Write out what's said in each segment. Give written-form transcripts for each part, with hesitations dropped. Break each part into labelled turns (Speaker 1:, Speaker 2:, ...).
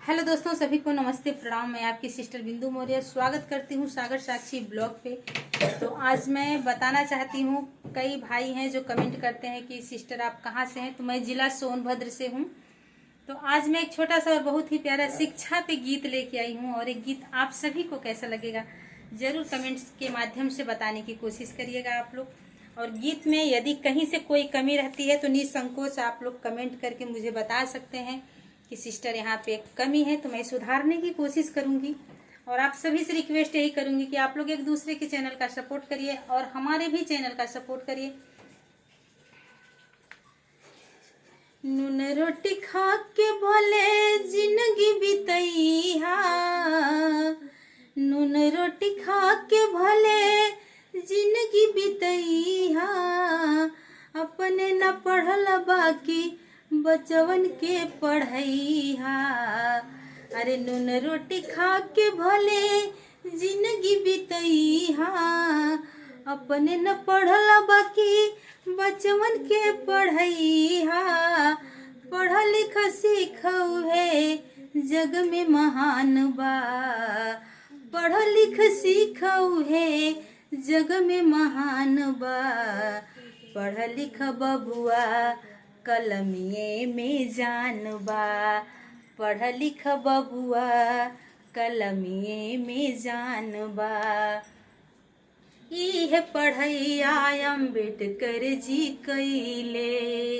Speaker 1: Hello दोस्तों, सभी को नमस्ते प्रणाम। मैं आपकी सिस्टर बिंदु मौर्य स्वागत करती हूँ सागर साक्षी ब्लॉग पे। तो आज मैं बताना चाहती हूँ, कई भाई हैं जो कमेंट करते हैं कि सिस्टर आप कहाँ से हैं। तो मैं जिला सोनभद्र से हूँ। तो आज मैं एक छोटा सा और बहुत ही प्यारा शिक्षा पे गीत लेके आई हूँ, और एक गीत आप सभी को कैसा लगेगा ज़रूर कमेंट्स के माध्यम से बताने की कोशिश करिएगा आप लोग। और गीत में यदि कहीं से कोई कमी रहती है तो निसंकोच आप लोग कमेंट करके मुझे बता सकते हैं कि सिस्टर यहाँ पे एक कमी है, तो मैं सुधारने की कोशिश करूँगी। और आप सभी से रिक्वेस्ट यही करूँगी कि आप लोग एक दूसरे के चैनल का सपोर्ट करिए और हमारे भी चैनल का सपोर्ट करिए। नून रोटी खा के भले जिंदगी बितैहा, नून रोटी खा के भले जिंदगी बितैहा, अपने न पढ़ल बाकी बचवन के पढ़ैहा। अरे नून रोटी खा के भले जिंदगी बितैहा, अपने न पढ़ल बाकी बचवन के पढ़ैहा। पढ़ लिख सीखऊ है जग में महान बा, पढ़ लिख सीखऊ है जग में महान बा। पढ़ लिख बबुआ कलमिए में जान बा, पढ़ लिख बबुआ कलमिए में जान बा। इह पढ़ैया अम्बेडकर जी कैले,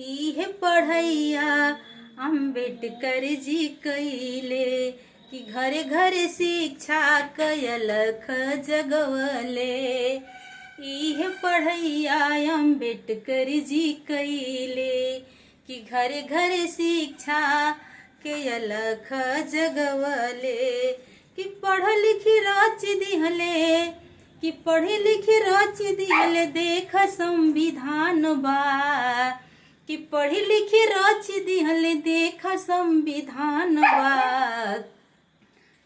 Speaker 1: इह पढ़ैया अम्बेडकर जी कैले, कि घरे घरे शिक्षा कयलख जगवले। इह पढ़ैया अम्बेडकर जी कैले, कि घरे घरे शिक्षा कयलख जगवले। कि पढ़ लिखी रच दिहले, कि पढ़े लिखे रच दिहले देख संविधान बा, कि पढ़ी लिखी रच दिहले देख संविधान बा।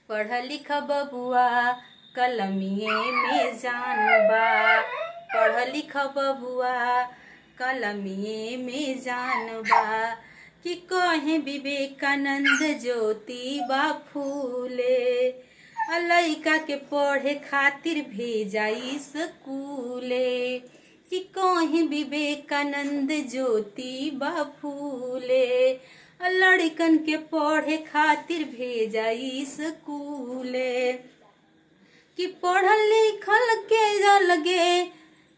Speaker 1: पढ़ लिख बबुआ कलमिए में जान बा, पढ़ लिख बबुआ कलमिए में जान बा। कि कहे विवेकानंद ज्योतिबा फूले, लइका के पढ़े खातिर भेजाई स्कूले। कि कहीं विवेकानंद ज्योतिबा फूले, लड़कन के पढ़े खातिर भेजाई स्कूले। कि पढ़ल लिखल के अलगे,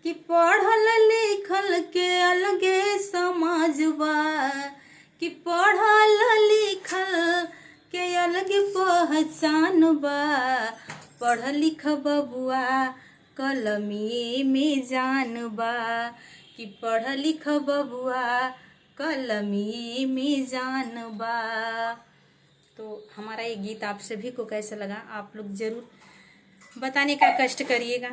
Speaker 1: कि पढ़ल लिखल के अलगे समाजबा, कि पढ़ल लिखल के अलग पहचान बा। पढ़ लिख बबुआ कलमिए में जान बा, कि पढ़ लिख बबुआ कलमिए में जान बा। तो हमारा ये गीत आप सभी को कैसा लगा आप लोग ज़रूर बताने का कष्ट करिएगा।